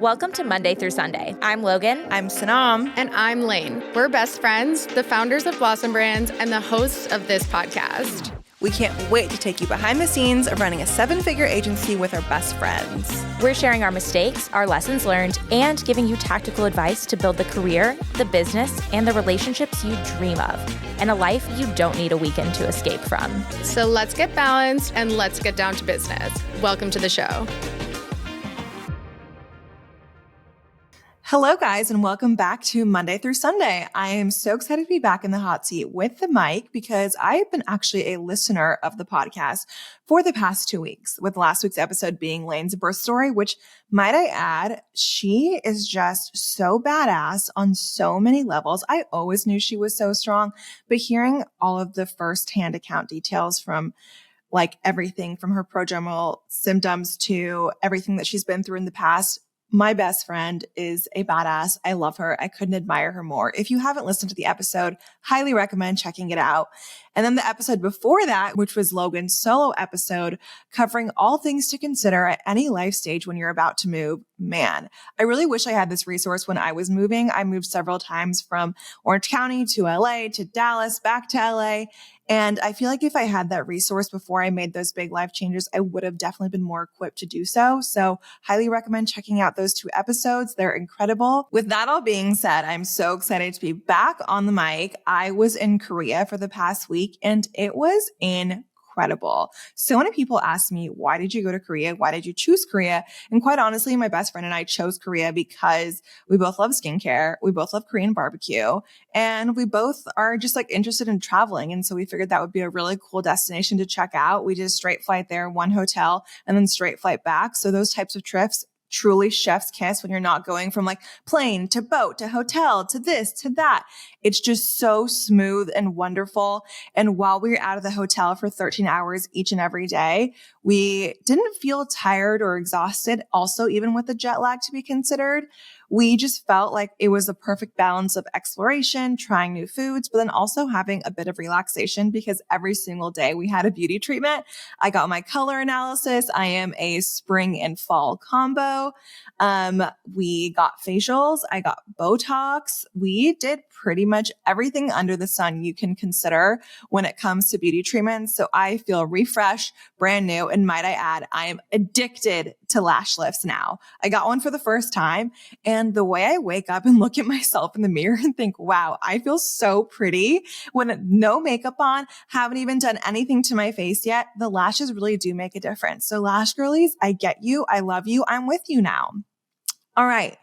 Welcome to Monday through Sunday. I'm Logan. I'm Sanam. And I'm Lane. We're best friends, the founders of Blossom Brands, and the hosts of this podcast. We can't wait to take you behind the scenes of running a 7-figure agency with our best friends. We're sharing our mistakes, our lessons learned, and giving you tactical advice to build the career, the business, and the relationships you dream of, and a life you don't need a weekend to escape from. So let's get balanced and let's get down to business. Welcome to the show. Hello, guys, and welcome back to Monday through Sunday. I am so excited to be back in the hot seat with the mic because I've been actually a listener of the podcast for the past 2 weeks, with last week's episode being Lane's birth story, which, might I add, she is just so badass on so many levels. I always knew she was so strong, but hearing all of the firsthand account details from like everything from her prodromal symptoms to everything that she's been through in the past. My best friend is a badass. I love her. I couldn't admire her more. If you haven't listened to the episode, highly recommend checking it out. And then the episode before that, which was Logan's solo episode, covering all things to consider at any life stage when you're about to move. Man, I really wish I had this resource when I was moving. I moved several times from Orange County to LA to Dallas, back to LA. And I feel like if I had that resource before I made those big life changes, I would have definitely been more equipped to do so. So highly recommend checking out those 2 episodes. They're incredible. With that all being said, I'm so excited to be back on the mic. I was in Korea for the past week and it was incredible. So many people ask me, why did you go to Korea? Why did you choose Korea? And quite honestly, my best friend and I chose Korea because we both love skincare. We both love Korean barbecue. And we both are just like interested in traveling. And so we figured that would be a really cool destination to check out. We did a straight flight there, 1 hotel, and then straight flight back. So those types of trips, truly chef's kiss when you're not going from like plane to boat to hotel to this to that. It's just so smooth and wonderful. And while we were out of the hotel for 13 hours each and every day, we didn't feel tired or exhausted. Also, even with the jet lag to be considered, we just felt like it was a perfect balance of exploration, trying new foods, but then also having a bit of relaxation because every single day we had a beauty treatment. I got my color analysis. I am a spring and fall combo. We got facials. I got Botox. We did pretty much everything under the sun you can consider when it comes to beauty treatments. So I feel refreshed, brand new. And might I add, I am addicted to lash lifts now. I got one for the first time. And the way I wake up and look at myself in the mirror and think, wow, I feel so pretty when no makeup on, haven't even done anything to my face yet. The lashes really do make a difference. So lash girlies, I get you. I love you. I'm with you now. All right.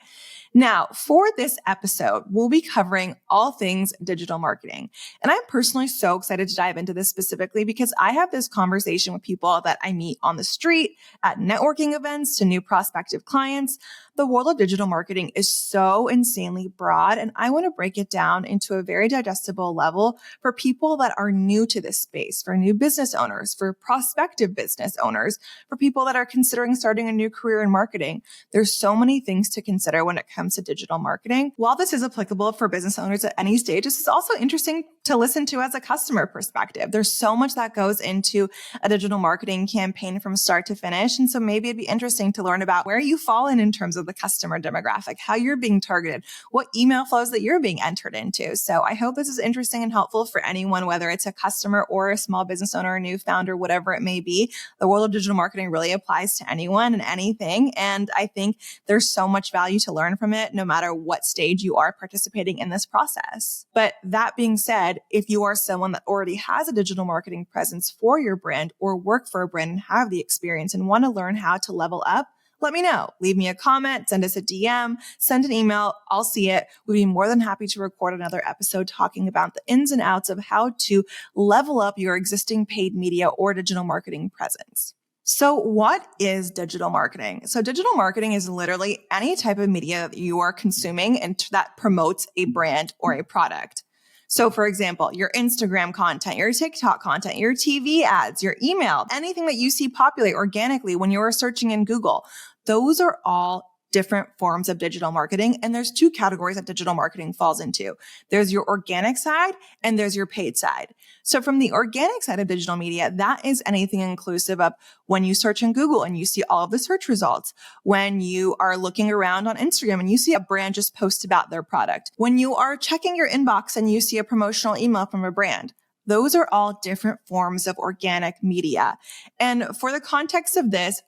Now, for this episode, we'll be covering all things digital marketing. And I'm personally so excited to dive into this specifically because I have this conversation with people that I meet on the street, at networking events, to new prospective clients. The world of digital marketing is so insanely broad, and I want to break it down into a very digestible level for people that are new to this space, for new business owners, for prospective business owners, for people that are considering starting a new career in marketing. There's so many things to consider when it comes to digital marketing. While this is applicable for business owners at any stage, this is also interesting to listen to as a customer perspective. There's so much that goes into a digital marketing campaign from start to finish. And so maybe it'd be interesting to learn about where you fall in terms of the customer demographic, how you're being targeted, what email flows that you're being entered into. So I hope this is interesting and helpful for anyone, whether it's a customer or a small business owner, a new founder, whatever it may be. The world of digital marketing really applies to anyone and anything. And I think there's so much value to learn from it, no matter what stage you are participating in this process. But that being said, if you are someone that already has a digital marketing presence for your brand or work for a brand and have the experience and want to learn how to level up, let me know. Leave me a comment, send us a DM, send an email. I'll see it. We'd be more than happy to record another episode talking about the ins and outs of how to level up your existing paid media or digital marketing presence. So what is digital marketing? So digital marketing is literally any type of media that you are consuming and that promotes a brand or a product. So for example, your Instagram content, your TikTok content, your TV ads, your email, anything that you see populate organically when you are searching in Google, those are all different forms of digital marketing. And there's two categories that digital marketing falls into. There's your organic side and there's your paid side. So from the organic side of digital media, that is anything inclusive of when you search in Google and you see all of the search results, when you are looking around on Instagram and you see a brand just post about their product, when you are checking your inbox and you see a promotional email from a brand. Those are all different forms of organic media. And for the context of this,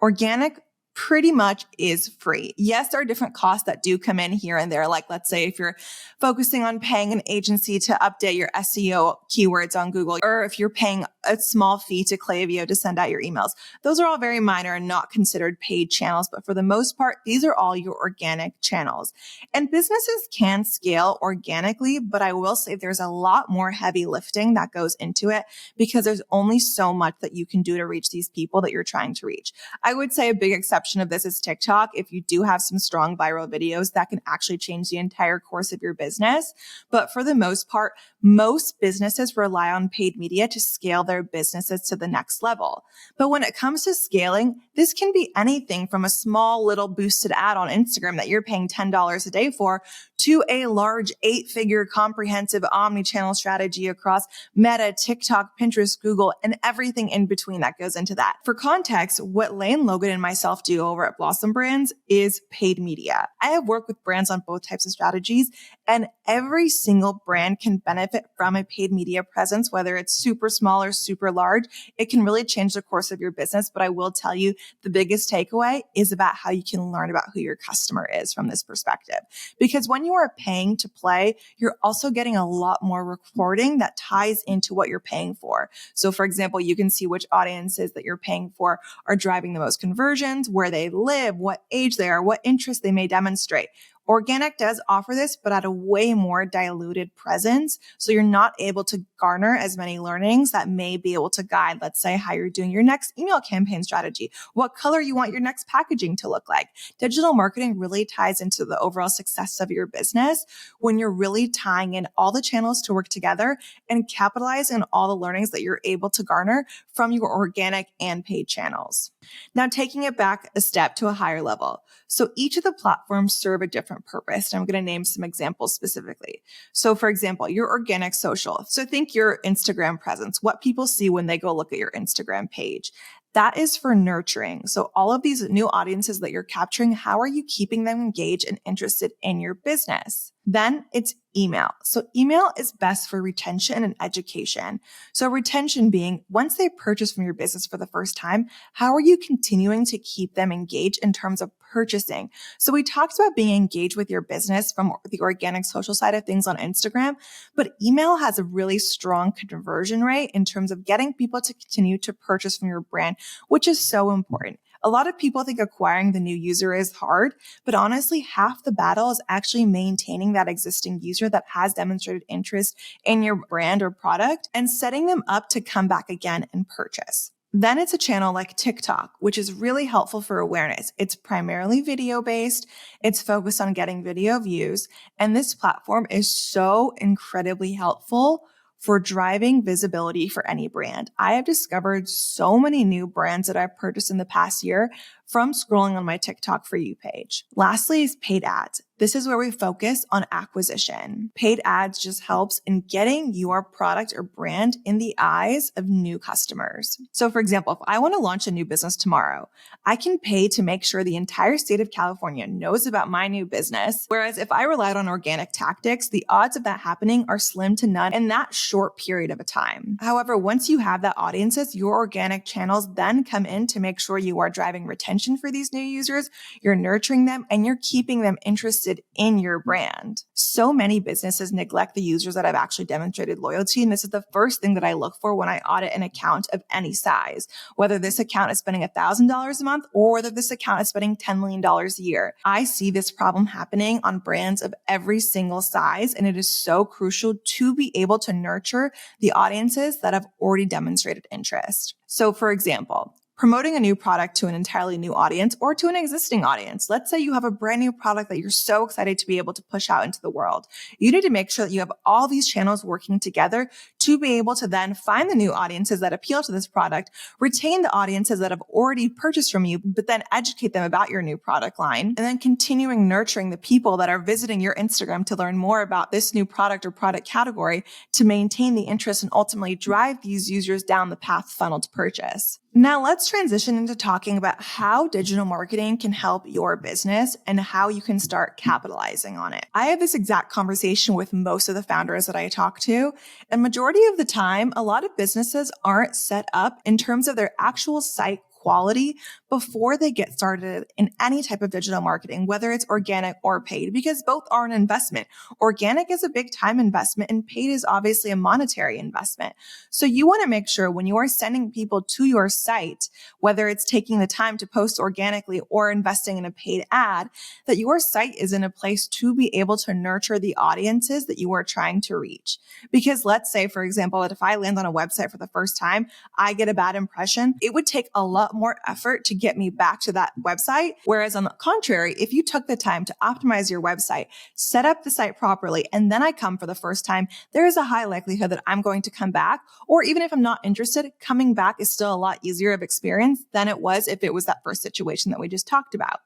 organic pretty much is free. Yes, there are different costs that do come in here and there. Like, let's say if you're focusing on paying an agency to update your SEO keywords on Google, or if you're paying a small fee to Klaviyo to send out your emails. Those are all very minor and not considered paid channels. But for the most part, these are all your organic channels. And businesses can scale organically, but I will say there's a lot more heavy lifting that goes into it because there's only so much that you can do to reach these people that you're trying to reach. I would say a big exception of this is TikTok. If you do have some strong viral videos, that can actually change the entire course of your business. But for the most part, most businesses rely on paid media to scale their businesses to the next level. But when it comes to scaling, this can be anything from a small little boosted ad on Instagram that you're paying $10 a day for to a large 8-figure comprehensive omni-channel strategy across Meta, TikTok, Pinterest, Google, and everything in between that goes into that. For context, what Lane, Logan, and myself do over at Blossom Brands is paid media. I have worked with brands on both types of strategies, and every single brand can benefit from a paid media presence, whether it's super small or super large. It can really change the course of your business. But I will tell you, the biggest takeaway is about how you can learn about who your customer is from this perspective. Because when you are paying to play, you're also getting a lot more reporting that ties into what you're paying for. So for example, you can see which audiences that you're paying for are driving the most conversions, where they live, what age they are, what interests they may demonstrate. Organic does offer this, but at a way more diluted presence. So you're not able to garner as many learnings that may be able to guide, let's say, how you're doing your next email campaign strategy, what color you want your next packaging to look like. Digital marketing really ties into the overall success of your business when you're really tying in all the channels to work together and capitalize on all the learnings that you're able to garner from your organic and paid channels. Now, taking it back a step to a higher level. So each of the platforms serve a different purpose. And I'm going to name some examples specifically. So for example, your organic social. So think your Instagram presence, what people see when they go look at your Instagram page. That is for nurturing. So all of these new audiences that you're capturing, how are you keeping them engaged and interested in your business? Then it's email. So email is best for retention and education. So retention being once they purchase from your business for the first time, how are you continuing to keep them engaged in terms of purchasing? So we talked about being engaged with your business from the organic social side of things on Instagram, but email has a really strong conversion rate in terms of getting people to continue to purchase from your brand, which is so important. A lot of people think acquiring the new user is hard, but honestly, half the battle is actually maintaining that existing user that has demonstrated interest in your brand or product and setting them up to come back again and purchase. Then it's a channel like TikTok, which is really helpful for awareness. It's primarily video based. It's focused on getting video views. And this platform is so incredibly helpful for driving visibility for any brand. I have discovered so many new brands that I've purchased in the past year from scrolling on my TikTok For You page. Lastly is paid ads. This is where we focus on acquisition. Paid ads just helps in getting your product or brand in the eyes of new customers. So for example, if I want to launch a new business tomorrow, I can pay to make sure the entire state of California knows about my new business. Whereas if I relied on organic tactics, the odds of that happening are slim to none in that short period of a time. However, once you have that audiences, your organic channels then come in to make sure you are driving retention for these new users, you're nurturing them, and you're keeping them interested in your brand. So many businesses neglect the users that have actually demonstrated loyalty, and this is the first thing that I look for when I audit an account of any size, whether this account is spending $1,000 a month or whether this account is spending $10 million a year. I see this problem happening on brands of every single size, and it is so crucial to be able to nurture the audiences that have already demonstrated interest. So for example, promoting a new product to an entirely new audience or to an existing audience. Let's say you have a brand new product that you're so excited to be able to push out into the world. You need to make sure that you have all these channels working together to be able to then find the new audiences that appeal to this product, retain the audiences that have already purchased from you, but then educate them about your new product line, and then continuing nurturing the people that are visiting your Instagram to learn more about this new product or product category to maintain the interest and ultimately drive these users down the path funnel to purchase. Now let's transition into talking about how digital marketing can help your business and how you can start capitalizing on it. I have this exact conversation with most of the founders that I talk to, and majority of the time, a lot of businesses aren't set up in terms of their actual site quality before they get started in any type of digital marketing, whether it's organic or paid, because both are an investment. Organic is a big time investment and paid is obviously a monetary investment. So you want to make sure when you are sending people to your site, whether it's taking the time to post organically or investing in a paid ad, that your site is in a place to be able to nurture the audiences that you are trying to reach. Because let's say, for example, that if I land on a website for the first time, I get a bad impression, it would take a lot more effort to get me back to that website. Whereas on the contrary, if you took the time to optimize your website, set up the site properly, and then I come for the first time, there is a high likelihood that I'm going to come back. Or even if I'm not interested, coming back is still a lot easier of experience than it was if it was that first situation that we just talked about.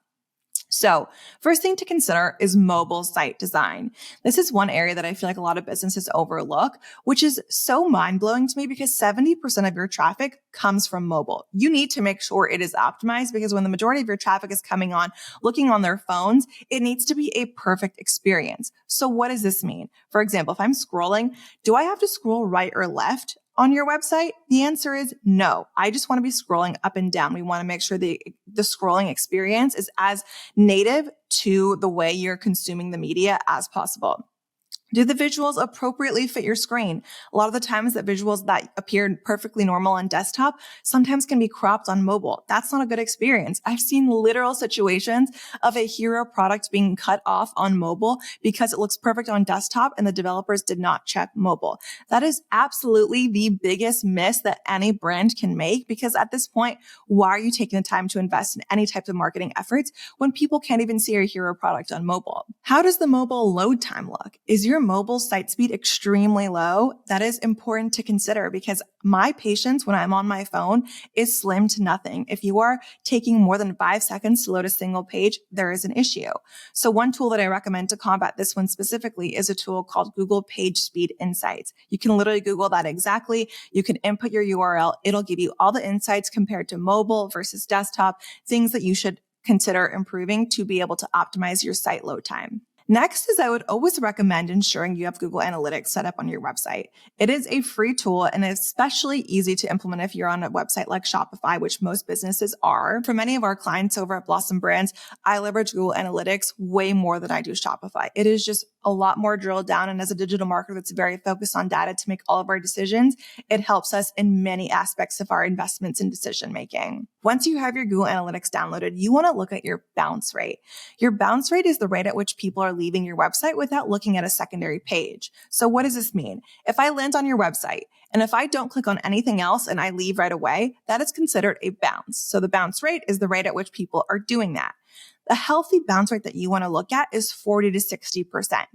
So first thing to consider is mobile site design. This is one area that I feel like a lot of businesses overlook, which is so mind-blowing to me because 70% of your traffic comes from mobile. You need to make sure it is optimized because when the majority of your traffic is coming on, looking on their phones, it needs to be a perfect experience. So what does this mean? For example, if I'm scrolling, do I have to scroll right or left on your website? The answer is no. I just want to be scrolling up and down. We want to make sure the scrolling experience is as native to the way you're consuming the media as possible. Do the visuals appropriately fit your screen? A lot of the times that visuals that appear perfectly normal on desktop sometimes can be cropped on mobile. That's not a good experience. I've seen literal situations of a hero product being cut off on mobile because it looks perfect on desktop and the developers did not check mobile. That is absolutely the biggest miss that any brand can make because at this point, why are you taking the time to invest in any type of marketing efforts when people can't even see your hero product on mobile? How does the mobile load time look? Is your mobile site speed extremely low? That is important to consider because my patience when I'm on my phone is slim to nothing. If you are taking more than 5 seconds to load a single page, there is an issue. So one tool that I recommend to combat this one specifically is a tool called Google Page Speed Insights. You can literally Google that exactly. You can input your URL. It'll give you all the insights compared to mobile versus desktop, things that you should consider improving to be able to optimize your site load time. Next is I would always recommend ensuring you have Google Analytics set up on your website. It is a free tool and especially easy to implement if you're on a website like Shopify, which most businesses are. For many of our clients over at Blossom Brands, I leverage Google Analytics way more than I do Shopify. It is just a lot more drilled down. And as a digital marketer that's very focused on data to make all of our decisions, it helps us in many aspects of our investments and decision making. Once you have your Google Analytics downloaded, you want to look at your bounce rate. Your bounce rate is the rate at which people are leaving your website without looking at a secondary page. So what does this mean? If I land on your website and if I don't click on anything else and I leave right away, that is considered a bounce. So the bounce rate is the rate at which people are doing that. The healthy bounce rate that you want to look at is 40 to 60%.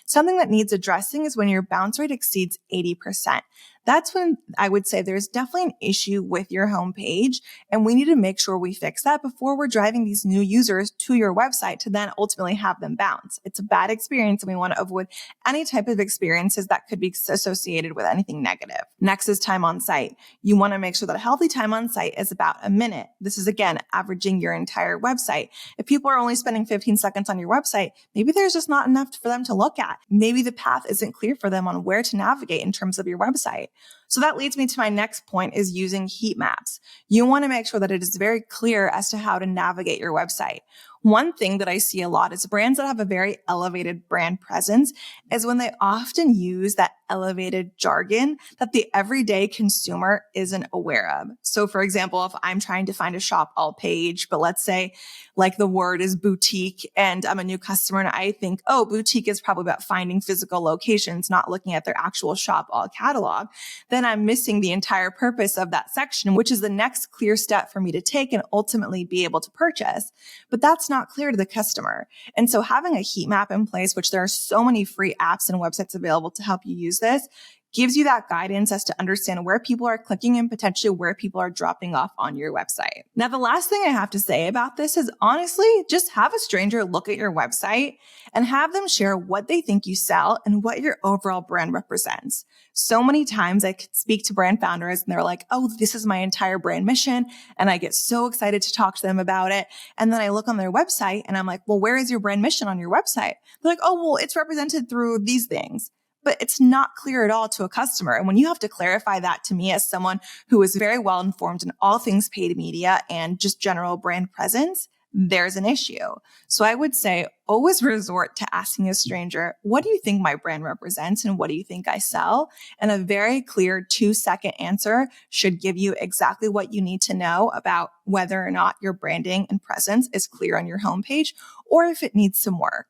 Something that needs addressing is when your bounce rate exceeds 80%. That's when I would say there's definitely an issue with your homepage, and we need to make sure we fix that before we're driving these new users to your website to then ultimately have them bounce. It's a bad experience, and we want to avoid any type of experiences that could be associated with anything negative. Next is time on site. You want to make sure that a healthy time on site is about a minute. This is, again, averaging your entire website. If people are only spending 15 seconds on your website, maybe there's just not enough for them to look at. Maybe the path isn't clear for them on where to navigate in terms of your website. So that leads me to my next point is using heat maps. You want to make sure that it is very clear as to how to navigate your website. One thing that I see a lot is brands that have a very elevated brand presence is when they often use that elevated jargon that the everyday consumer isn't aware of. So for example, if I'm trying to find a shop all page, but let's say like the word is boutique and I'm a new customer and I think, oh, boutique is probably about finding physical locations, not looking at their actual shop all catalog, then I'm missing the entire purpose of that section, which is the next clear step for me to take and ultimately be able to purchase. But that's not clear to the customer. And so having a heat map in place, which there are so many free apps and websites available to help you use this, gives you that guidance as to understand where people are clicking and potentially where people are dropping off on your website. Now, the last thing I have to say about this is honestly, just have a stranger look at your website and have them share what they think you sell and what your overall brand represents. So many times I speak to brand founders and they're like, oh, this is my entire brand mission. And I get so excited to talk to them about it. And then I look on their website and I'm like, well, where is your brand mission on your website? They're like, oh, well, it's represented through these things. But it's not clear at all to a customer. And when you have to clarify that to me as someone who is very well informed in all things paid media and just general brand presence, there's an issue. So I would say always resort to asking a stranger, what do you think my brand represents and what do you think I sell? And a very clear 2-second answer should give you exactly what you need to know about whether or not your branding and presence is clear on your homepage or if it needs some work.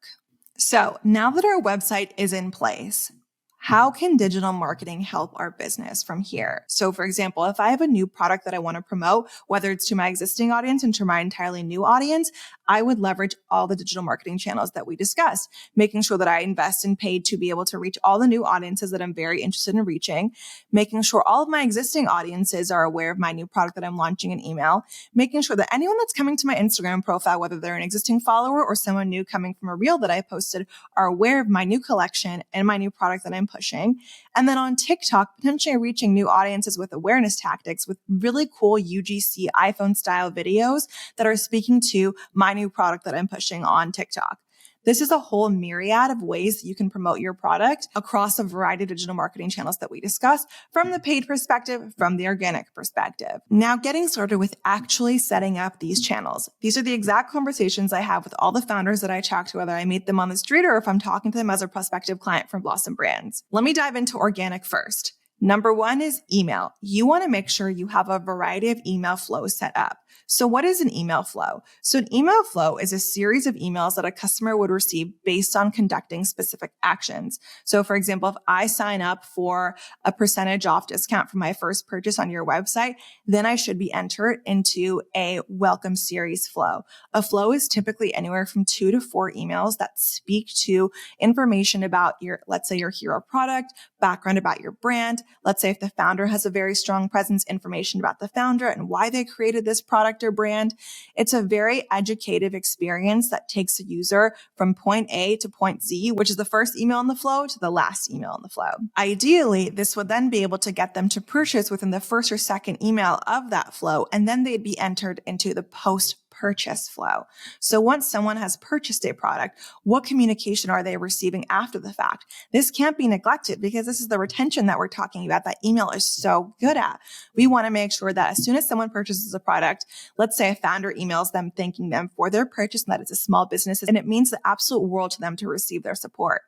So now that our website is in place, how can digital marketing help our business from here? So for example, if I have a new product that I want to promote, whether it's to my existing audience and to my entirely new audience, I would leverage all the digital marketing channels that we discussed, making sure that I invest in paid to be able to reach all the new audiences that I'm very interested in reaching, making sure all of my existing audiences are aware of my new product that I'm launching in email, making sure that anyone that's coming to my Instagram profile, whether they're an existing follower or someone new coming from a reel that I posted, are aware of my new collection and my new product that I'm pushing. And then on TikTok, potentially reaching new audiences with awareness tactics with really cool UGC iPhone style videos that are speaking to my new product that I'm pushing on TikTok. This is a whole myriad of ways that you can promote your product across a variety of digital marketing channels that we discussed, from the paid perspective, from the organic perspective. Now, getting started with actually setting up these channels. These are the exact conversations I have with all the founders that I talk to, whether I meet them on the street or if I'm talking to them as a prospective client from Blossom Brands. Let me dive into organic first. Number one is email. You want to make sure you have a variety of email flows set up. So what is an email flow? So an email flow is a series of emails that a customer would receive based on conducting specific actions. So for example, if I sign up for a percentage off discount for my first purchase on your website, then I should be entered into a welcome series flow. A flow is typically anywhere from 2 to 4 emails that speak to information about your, let's say your hero product, background about your brand. Let's say if the founder has a very strong presence, information about the founder and why they created this product or brand. It's a very educative experience that takes a user from point A to point Z, which is the first email in the flow, to the last email in the flow. Ideally, this would then be able to get them to purchase within the first or second email of that flow, and then they'd be entered into the post-purchase flow. So once someone has purchased a product, what communication are they receiving after the fact? This can't be neglected because this is the retention that we're talking about that email is so good at. We want to make sure that as soon as someone purchases a product, let's say a founder emails them thanking them for their purchase and that it's a small business and it means the absolute world to them to receive their support.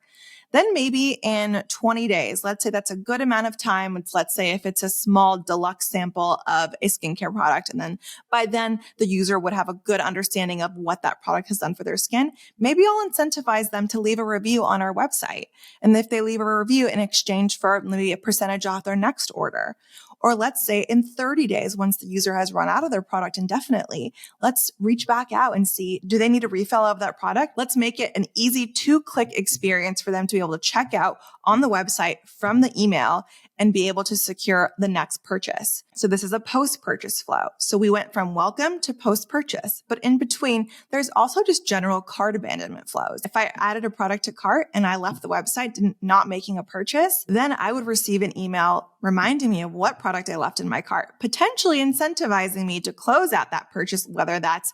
Then maybe in 20 days, let's say that's a good amount of time. Let's say if it's a small deluxe sample of a skincare product, and then by then the user would have a good understanding of what that product has done for their skin. Maybe I'll incentivize them to leave a review on our website. And if they leave a review in exchange for maybe a percentage off their next order. Or let's say in 30 days, once the user has run out of their product indefinitely, let's reach back out and see, do they need a refill of that product? Let's make it an easy 2-click experience for them to be able to check out on the website from the email and be able to secure the next purchase. So this is a post-purchase flow. So we went from welcome to post-purchase, but in between, there's also just general cart abandonment flows. If I added a product to cart and I left the website not making a purchase, then I would receive an email reminding me of what product I left in my cart, potentially incentivizing me to close out that purchase, whether that's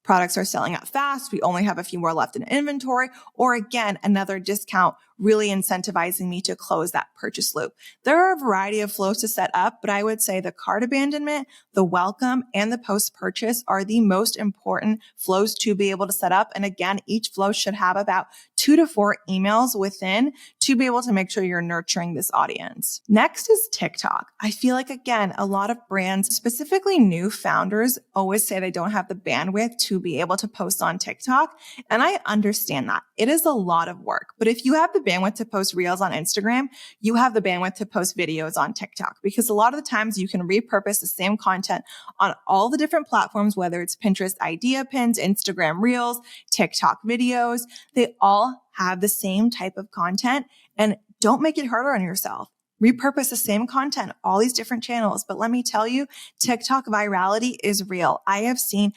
products are selling out fast, we only have a few more left in inventory, or again, another discount really incentivizing me to close that purchase loop. There are a variety of flows to set up, but I would say the cart abandonment, the welcome, and the post-purchase are the most important flows to be able to set up. And again, each flow should have about 2 to 4 emails within to be able to make sure you're nurturing this audience. Next is TikTok. I feel like, again, a lot of brands, specifically new founders, always say they don't have the bandwidth to be able to post on TikTok. And I understand that. It is a lot of work. But if you have the bandwidth to post reels on Instagram, you have the bandwidth to post videos on TikTok, because a lot of the times you can repurpose the same content on all the different platforms, whether it's Pinterest idea pins, Instagram reels, TikTok videos. They all have the same type of content, and don't make it harder on yourself. Repurpose the same content, all these different channels. But let me tell you, TikTok virality is real. I have seen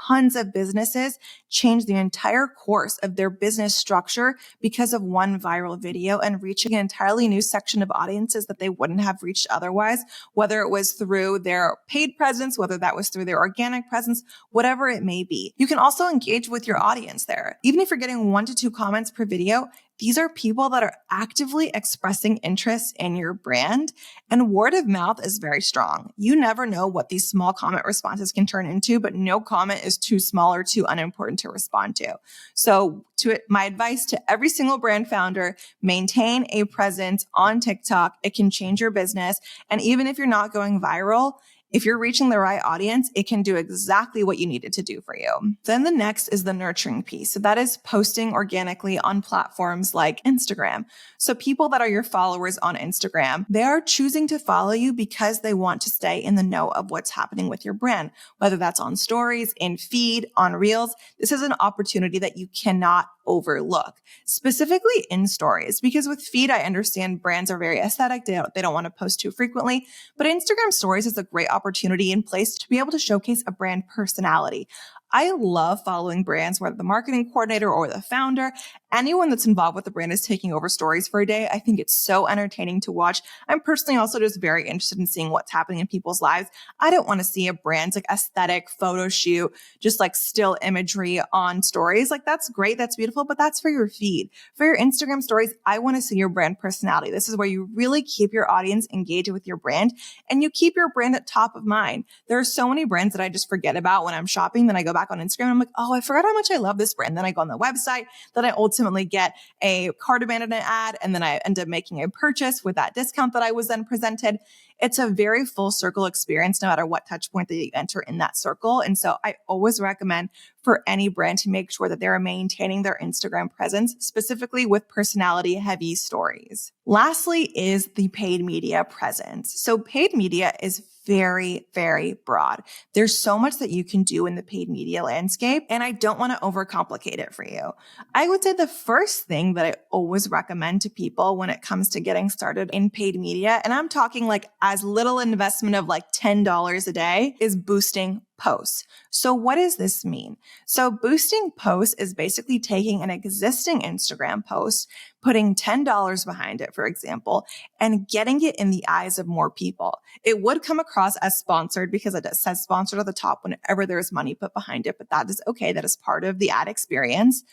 tons of businesses change the entire course of their business structure because of one viral video and reaching an entirely new section of audiences that they wouldn't have reached otherwise, whether it was through their paid presence, whether that was through their organic presence, whatever it may be. You can also engage with your audience there. Even if you're getting 1 to 2 comments per video, these are people that are actively expressing interest in your brand, and word of mouth is very strong. You never know what these small comment responses can turn into, but no comment is too small or too unimportant to respond to. So my advice to every single brand founder, maintain a presence on TikTok. It can change your business. And even if you're not going viral, if you're reaching the right audience, it can do exactly what you need it to do for you. Then the next is the nurturing piece. So that is posting organically on platforms like Instagram. So people that are your followers on Instagram, they are choosing to follow you because they want to stay in the know of what's happening with your brand, whether that's on stories, in feed, on reels. This is an opportunity that you cannot overlook, specifically in stories, because with feed, I understand brands are very aesthetic. They don't want to post too frequently, but Instagram stories is a great opportunity in place to be able to showcase a brand personality. I love following brands where the marketing coordinator or the founder, anyone that's involved with the brand is taking over stories for a day. I think it's so entertaining to watch. I'm personally also just very interested in seeing what's happening in people's lives. I don't want to see a brand's like aesthetic photo shoot, just like still imagery on stories. Like that's great. That's beautiful, but that's for your feed. For your Instagram stories, I want to see your brand personality. This is where you really keep your audience engaged with your brand and you keep your brand at top of mind. There are so many brands that I just forget about when I'm shopping. Then I go back on Instagram and I'm like, oh, I forgot how much I love this brand. Then I go on the website, then I ultimately get a cart abandonment ad, and then I end up making a purchase with that discount that I was then presented. It's a very full circle experience, no matter what touch point that you enter in that circle. And so I always recommend for any brand to make sure that they're maintaining their Instagram presence, specifically with personality heavy stories. Lastly is the paid media presence. So paid media is very, very broad. There's so much that you can do in the paid media landscape, and I don't want to overcomplicate it for you. I would say the first thing that I always recommend to people when it comes to getting started in paid media, and I'm talking like as little investment of like $10 a day, is boosting posts. So what does this mean? So boosting posts is basically taking an existing Instagram post, putting $10 behind it, for example, and getting it in the eyes of more people. It would come across as sponsored because it says sponsored at the top whenever there's money put behind it, but that is okay. That is part of the ad experience.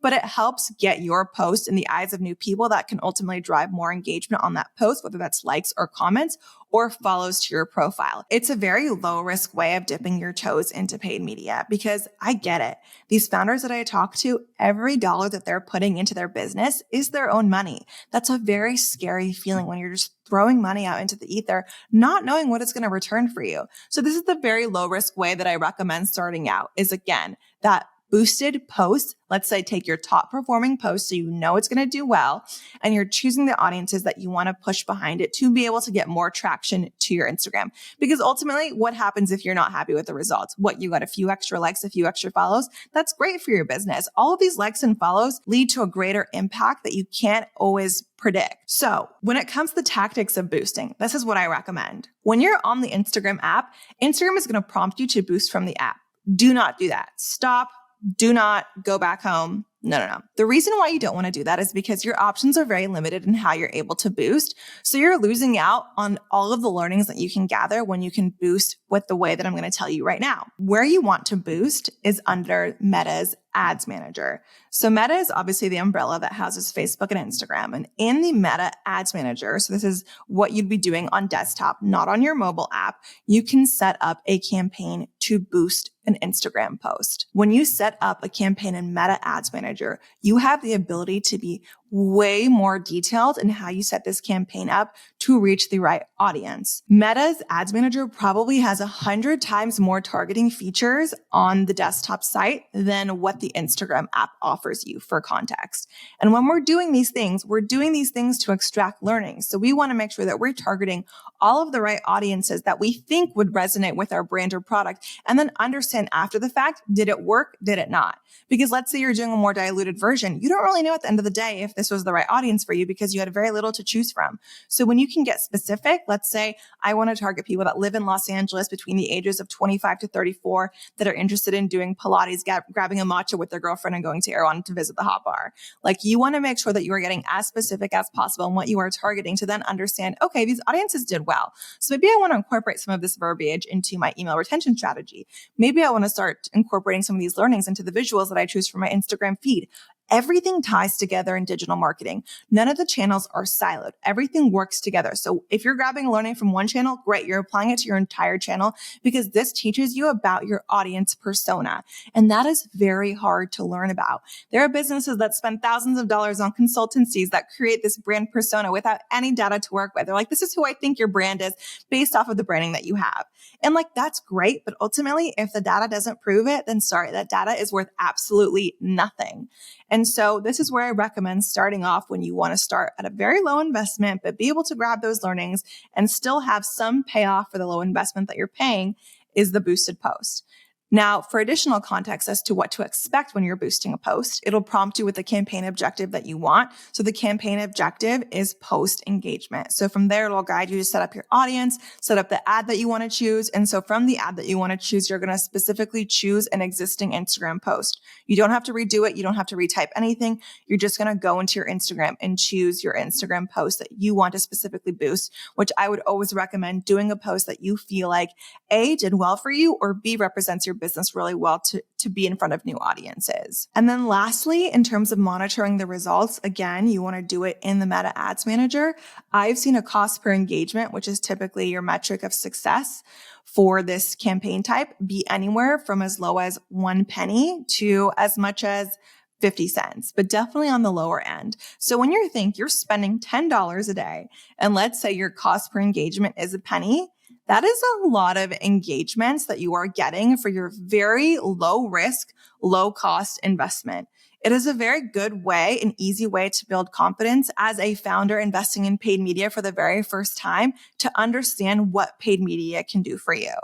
But it helps get your post in the eyes of new people that can ultimately drive more engagement on that post, whether that's likes or comments or follows to your profile. It's a very low risk way of dipping your toes into paid media because I get it. These founders that I talk to, every dollar that they're putting into their business is their own money. That's a very scary feeling when you're just throwing money out into the ether, not knowing what it's going to return for you. So this is the very low risk way that I recommend starting out is, again, that boosted post. Let's say take your top performing post so you know it's going to do well, and you're choosing the audiences that you want to push behind it to be able to get more traction to your Instagram. Because ultimately, what happens if you're not happy with the results? What, you got a few extra likes, a few extra follows? That's great for your business. All of these likes and follows lead to a greater impact that you can't always predict. So when it comes to the tactics of boosting, this is what I recommend. When you're on the Instagram app, Instagram is going to prompt you to boost from the app. Do not do that. Stop. Do not go back home. No. The reason why you don't want to do that is because your options are very limited in how you're able to boost. So you're losing out on all of the learnings that you can gather when you can boost with the way that I'm going to tell you right now. Where you want to boost is under Meta's Ads Manager. So Meta is obviously the umbrella that houses Facebook and Instagram. And in the Meta Ads Manager, so this is what you'd be doing on desktop, not on your mobile app, you can set up a campaign to boost an Instagram post. When you set up a campaign in Meta Ads Manager, you have the ability to be way more detailed in how you set this campaign up to reach the right audience. Meta's Ads Manager probably has 100 times more targeting features on the desktop site than what the Instagram app offers you for context. And when we're doing these things to extract learning. So we want to make sure that we're targeting all of the right audiences that we think would resonate with our brand or product, and then understand after the fact, did it work? Did it not? Because let's say you're doing a more diluted version. You don't really know at the end of the day if this was the right audience for you because you had very little to choose from. So when you can get specific, let's say I want to target people that live in Los Angeles between the ages of 25 to 34 that are interested in doing Pilates, grabbing a matcha with their girlfriend and going to Erewhon to visit the hot bar. Like, you want to make sure that you are getting as specific as possible in what you are targeting to then understand, okay, these audiences did well. So maybe I want to incorporate some of this verbiage into my email retention strategy. Maybe I want to start incorporating some of these learnings into the visuals that I choose for my Instagram feed. Everything ties together in digital marketing. None of the channels are siloed. Everything works together. So if you're grabbing learning from one channel, great. You're applying it to your entire channel because this teaches you about your audience persona. And that is very hard to learn about. There are businesses that spend thousands of dollars on consultancies that create this brand persona without any data to work with. They're like, this is who I think your brand is based off of the branding that you have. And like, that's great. But ultimately, if the data doesn't prove it, then sorry, that data is worth absolutely nothing. And so this is where I recommend starting off when you want to start at a very low investment, but be able to grab those learnings and still have some payoff for the low investment that you're paying is the boosted post. Now, for additional context as to what to expect when you're boosting a post, it'll prompt you with the campaign objective that you want. So the campaign objective is post engagement. So from there, it'll guide you to set up your audience, set up the ad that you want to choose. And so from the ad that you want to choose, you're going to specifically choose an existing Instagram post. You don't have to redo it. You don't have to retype anything. You're just going to go into your Instagram and choose your Instagram post that you want to specifically boost, which I would always recommend doing a post that you feel like A, did well for you, or B, represents your business really well to be in front of new audiences. And then lastly, in terms of monitoring the results, again, you want to do it in the Meta Ads Manager. I've seen a cost per engagement, which is typically your metric of success for this campaign type, be anywhere from as low as 1 penny to as much as 50 cents, but definitely on the lower end. So when you're spending $10 a day, and let's say your cost per engagement is a penny, that is a lot of engagements that you are getting for your very low risk, low cost investment. It is a very good way, an easy way to build confidence as a founder investing in paid media for the very first time to understand what paid media can do for you.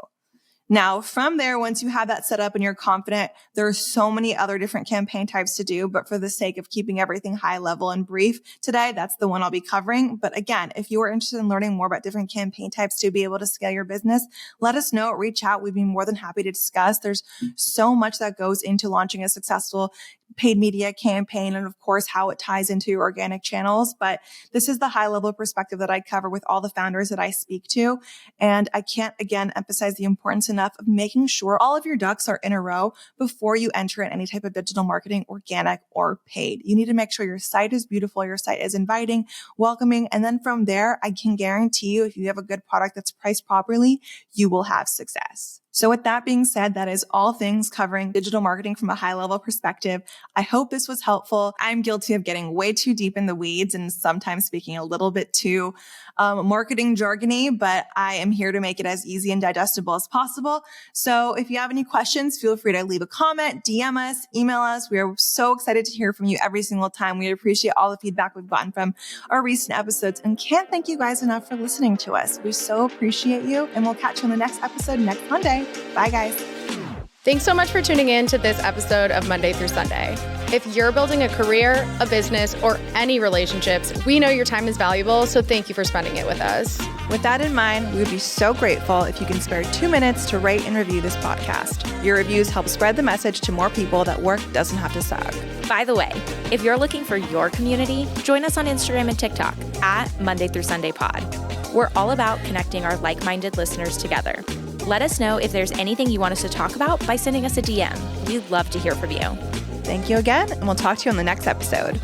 Now, from there, once you have that set up and you're confident, there are so many other different campaign types to do. But for the sake of keeping everything high level and brief today, that's the one I'll be covering. But again, if you are interested in learning more about different campaign types to be able to scale your business, let us know, reach out. We'd be more than happy to discuss. There's so much that goes into launching a successful paid media campaign and of course how it ties into your organic channels. But this is the high level perspective that I cover with all the founders that I speak to. And I can't again emphasize the importance enough of making sure all of your ducks are in a row before you enter in any type of digital marketing, organic or paid. You need to make sure your site is beautiful, your site is inviting, welcoming. And then from there, I can guarantee you, if you have a good product that's priced properly, you will have success. So with that being said, that is all things covering digital marketing from a high level perspective. I hope this was helpful. I'm guilty of getting way too deep in the weeds and sometimes speaking a little bit too marketing jargony, but I am here to make it as easy and digestible as possible. So if you have any questions, feel free to leave a comment, DM us, email us. We are so excited to hear from you every single time. We appreciate all the feedback we've gotten from our recent episodes and can't thank you guys enough for listening to us. We so appreciate you and we'll catch you on the next episode next Monday. Bye, guys. Thanks so much for tuning in to this episode of Monday through Sunday. If you're building a career, a business, or any relationships, we know your time is valuable, so thank you for spending it with us. With that in mind, we would be so grateful if you can spare 2 minutes to rate and review this podcast. Your reviews help spread the message to more people that work doesn't have to suck. By the way, if you're looking for your community, join us on Instagram and TikTok at Monday through Sunday Pod. We're all about connecting our like-minded listeners together. Let us know if there's anything you want us to talk about by sending us a DM. We'd love to hear from you. Thank you again, and we'll talk to you on the next episode.